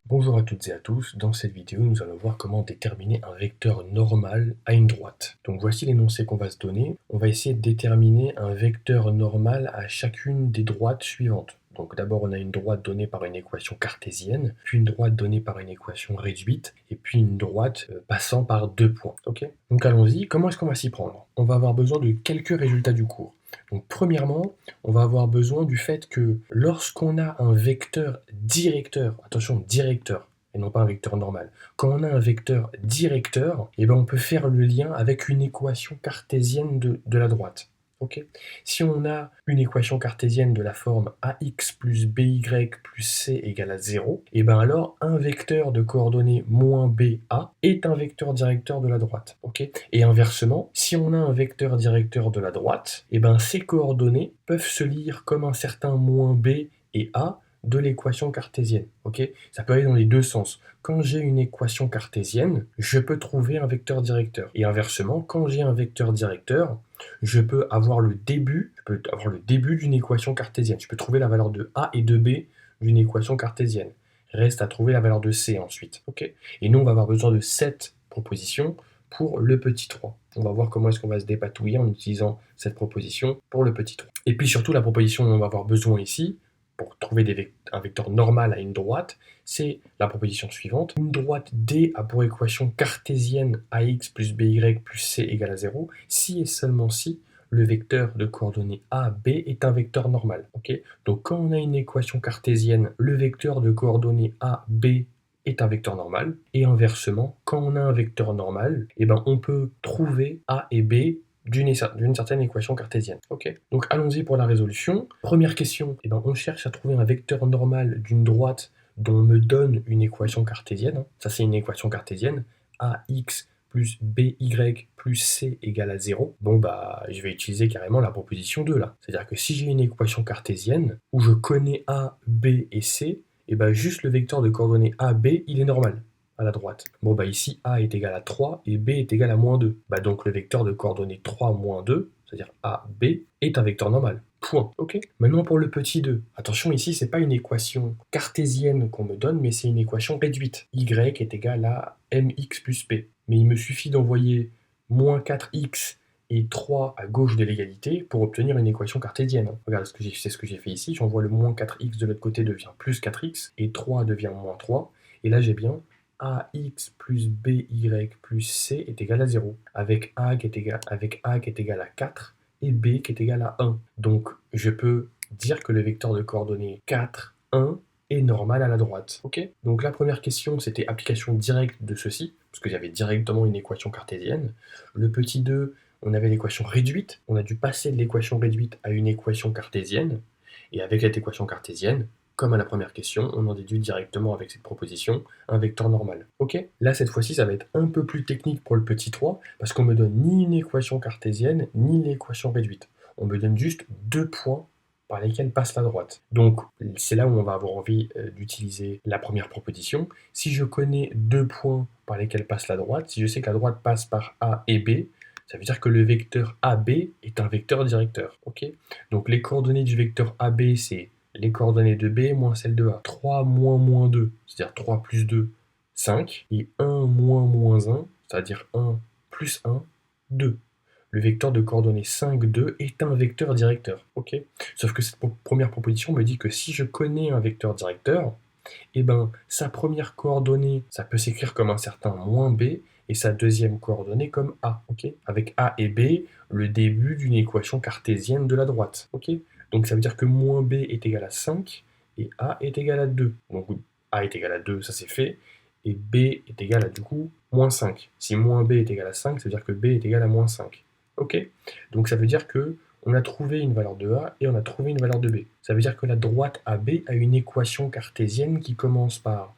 Bonjour à toutes et à tous, dans cette vidéo nous allons voir comment déterminer un vecteur normal à une droite. Donc voici l'énoncé qu'on va se donner. On va essayer de déterminer un vecteur normal à chacune des droites suivantes. Donc d'abord on a une droite donnée par une équation cartésienne, puis une droite donnée par une équation réduite, et puis une droite passant par deux points. Ok. Donc allons-y, comment est-ce qu'on va s'y prendre? On va avoir besoin de quelques résultats du cours. Donc premièrement, on va avoir besoin du fait que lorsqu'on a un vecteur directeur, attention directeur, et non pas un vecteur normal, quand on a un vecteur directeur, eh ben on peut faire le lien avec une équation cartésienne de la droite. Okay. Si on a une équation cartésienne de la forme ax plus by plus c égale à 0, et ben alors un vecteur de coordonnées moins ba est un vecteur directeur de la droite. Okay. Et inversement, si on a un vecteur directeur de la droite, et ben ces coordonnées peuvent se lire comme un certain moins b et a de l'équation cartésienne. Okay. Ça peut aller dans les deux sens. Quand j'ai une équation cartésienne, je peux trouver un vecteur directeur. Et inversement, quand j'ai un vecteur directeur, je peux avoir le début d'une équation cartésienne. Je peux trouver la valeur de A et de B d'une équation cartésienne. Reste à trouver la valeur de C ensuite. Okay. Et nous, on va avoir besoin de cette proposition pour le petit 3. On va voir comment est-ce qu'on va se dépatouiller en utilisant cette proposition pour le petit 3. Et puis surtout, la proposition dont on va avoir besoin ici, pour trouver un vecteur normal à une droite, c'est la proposition suivante. Une droite D a pour équation cartésienne ax plus by plus c égale à 0, si et seulement si le vecteur de coordonnées A, B est un vecteur normal. Okay. Donc quand on a une équation cartésienne, le vecteur de coordonnées A, B est un vecteur normal, et inversement, quand on a un vecteur normal, eh ben on peut trouver A et B d'une certaine équation cartésienne. Okay. Donc allons-y pour la résolution. Première question, eh ben, on cherche à trouver un vecteur normal d'une droite dont on me donne une équation cartésienne. Ça c'est une équation cartésienne, ax plus by plus c égale à 0. Bon bah je vais utiliser carrément la proposition 2 là. C'est-à-dire que si j'ai une équation cartésienne où je connais a, b et c, et ben juste le vecteur de coordonnées a, b, il est normal à la droite. Bon bah ici A est égal à 3 et B est égal à moins 2. Bah donc le vecteur de coordonnées 3 moins 2, c'est-à-dire AB, est un vecteur normal. Point. Ok. Maintenant pour le petit 2. Attention ici, c'est pas une équation cartésienne qu'on me donne, mais c'est une équation réduite. Y est égal à mx plus p. Mais il me suffit d'envoyer moins 4x et 3 à gauche de l'égalité pour obtenir une équation cartésienne. Regarde, c'est ce que j'ai fait ici. J'envoie le moins 4x de l'autre côté devient plus 4x et 3 devient moins 3. Et là j'ai bien ax plus by plus c est égal à 0, avec a qui est égal à 4 et b qui est égal à 1. Donc je peux dire que le vecteur de coordonnées 4, 1 est normal à la droite. Okay. Donc la première question, c'était application directe de ceci, parce qu'il y avait directement une équation cartésienne. Le petit 2, on avait l'équation réduite. On a dû passer de l'équation réduite à une équation cartésienne. Et avec cette équation cartésienne, comme à la première question, on en déduit directement avec cette proposition un vecteur normal. Ok. Là, cette fois-ci, ça va être un peu plus technique pour le petit 3, parce qu'on me donne ni une équation cartésienne, ni l'équation réduite. On me donne juste deux points par lesquels passe la droite. Donc, c'est là où on va avoir envie d'utiliser la première proposition. Si je connais deux points par lesquels passe la droite, si je sais que la droite passe par A et B, ça veut dire que le vecteur AB est un vecteur directeur. Ok. Donc, les coordonnées du vecteur AB, c'est les coordonnées de B moins celles de A. 3 moins 2, c'est-à-dire 3 plus 2, 5. Et 1 moins 1, c'est-à-dire 1 plus 1, 2. Le vecteur de coordonnées 5, 2 est un vecteur directeur. Okay. Sauf que cette première proposition me dit que si je connais un vecteur directeur, eh ben, sa première coordonnée, ça peut s'écrire comme un certain moins B, et sa deuxième coordonnée comme A. Okay. Avec A et B, le début d'une équation cartésienne de la droite. Okay. Donc ça veut dire que moins B est égal à 5 et A est égal à 2. Donc A est égal à 2, ça c'est fait, et B est égal à du coup moins 5. Si moins B est égal à 5, ça veut dire que B est égal à moins 5. Ok. Donc ça veut dire que on a trouvé une valeur de A et on a trouvé une valeur de B. Ça veut dire que la droite AB a une équation cartésienne qui commence par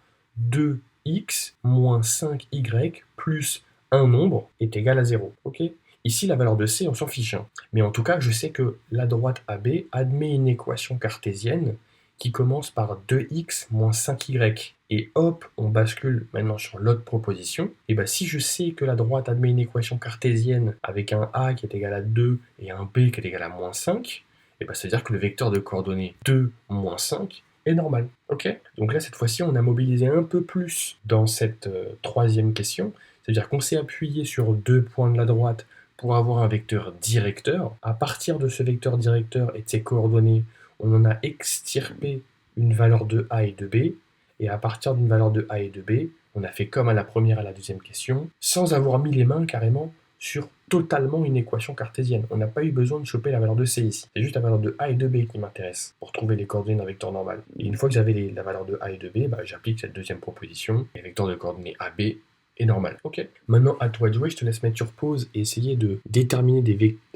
2x moins 5y plus un nombre est égal à 0. Ok. Ici, la valeur de C, on s'en fiche. Mais en tout cas, je sais que la droite AB admet une équation cartésienne qui commence par 2x moins 5y. Et hop, on bascule maintenant sur l'autre proposition. Et bien si je sais que la droite admet une équation cartésienne avec un a qui est égal à 2 et un b qui est égal à moins 5, et ben ça veut dire que le vecteur de coordonnées 2, moins 5 est normal. Ok. Donc là, cette fois-ci, on a mobilisé un peu plus dans cette troisième question. C'est-à-dire qu'on s'est appuyé sur 2 points de la droite pour avoir un vecteur directeur. À partir de ce vecteur directeur et de ses coordonnées, on en a extirpé une valeur de a et de b. Et à partir d'une valeur de a et de b, on a fait comme à la première et à la deuxième question, sans avoir mis les mains carrément sur totalement une équation cartésienne. On n'a pas eu besoin de choper la valeur de c ici. C'est juste la valeur de a et de b qui m'intéresse pour trouver les coordonnées d'un vecteur normal. Et une fois que j'avais la valeur de a et de b, j'applique cette deuxième proposition. Le vecteur de coordonnées ab est normal. Ok. Maintenant, à toi de jouer, je te laisse mettre sur pause et essayer de déterminer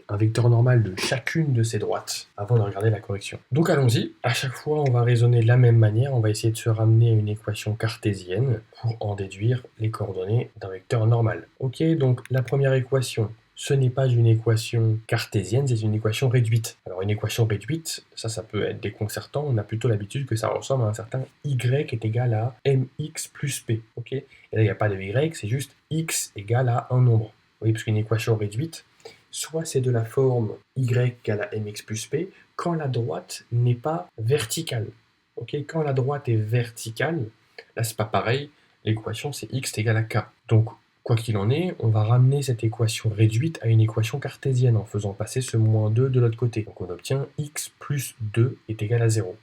un vecteur normal de chacune de ces droites avant de regarder la correction. Donc allons-y. À chaque fois, on va raisonner de la même manière. On va essayer de se ramener à une équation cartésienne pour en déduire les coordonnées d'un vecteur normal. Ok, donc la première équation, ce n'est pas une équation cartésienne, c'est une équation réduite. Alors une équation réduite, ça peut être déconcertant. On a plutôt l'habitude que ça ressemble à un certain y est égal à mx plus p. Ok. Et là, il n'y a pas de y, c'est juste x égale à un nombre. Oui, parce qu'une équation réduite, soit c'est de la forme y égale à mx plus p quand la droite n'est pas verticale. Ok, quand la droite est verticale, là c'est pas pareil, l'équation c'est x égale à k. Donc quoi qu'il en est, on va ramener cette équation réduite à une équation cartésienne en faisant passer ce moins 2 de l'autre côté. Donc on obtient x plus 2 est égal à 0.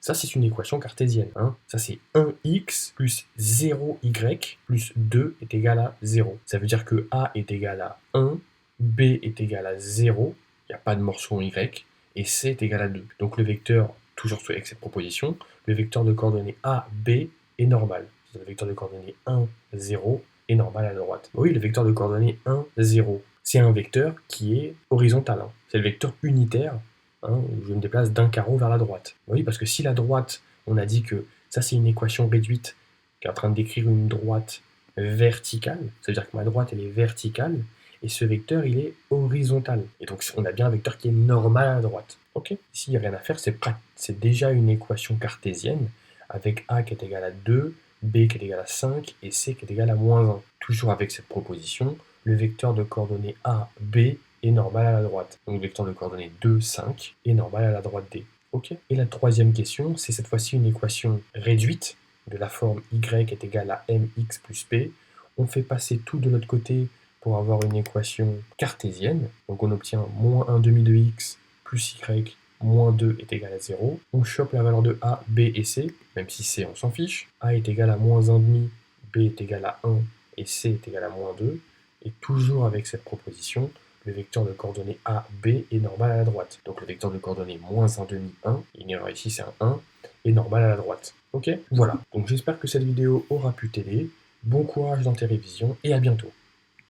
Ça, c'est une équation cartésienne. Hein. Ça, c'est 1x plus 0y plus 2 est égal à 0. Ça veut dire que a est égal à 1, b est égal à 0, il n'y a pas de morceau y, et c est égal à 2. Donc le vecteur, toujours avec cette proposition, le vecteur de coordonnées a, b est normal. Le vecteur de coordonnées 1, 0 est normal à la droite. Oui, le vecteur de coordonnées 1, 0, c'est un vecteur qui est horizontal. Hein. C'est le vecteur unitaire. Hein, je me déplace d'un carreau vers la droite. Oui, parce que si la droite, on a dit que ça c'est une équation réduite qui est en train de décrire une droite verticale, ça veut dire que ma droite elle est verticale, et ce vecteur il est horizontal. Et donc on a bien un vecteur qui est normal à la droite. Ok. Ici il n'y a rien à faire, c'est déjà une équation cartésienne avec a qui est égal à 2, b qui est égal à 5 et c qui est égal à moins 1. Toujours avec cette proposition, le vecteur de coordonnées a, b est normal à la droite. Donc le vecteur de coordonnées 2, 5 est normal à la droite D. Ok. Et la troisième question, c'est cette fois-ci une équation réduite de la forme y est égal à mx plus p. On fait passer tout de l'autre côté pour avoir une équation cartésienne. Donc on obtient moins 1 demi de x plus y moins 2 est égal à 0. On chope la valeur de a, b et c, même si c on s'en fiche. A est égal à moins 1 demi, b est égal à 1 et c est égal à moins 2. Et toujours avec cette proposition, le vecteur de coordonnées a, b est normal à la droite. Donc le vecteur de coordonnées moins 1 demi 1, il y aura ici c'est un 1, est normal à la droite. Ok. Voilà, donc j'espère que cette vidéo aura pu t'aider. Bon courage dans tes révisions et à bientôt.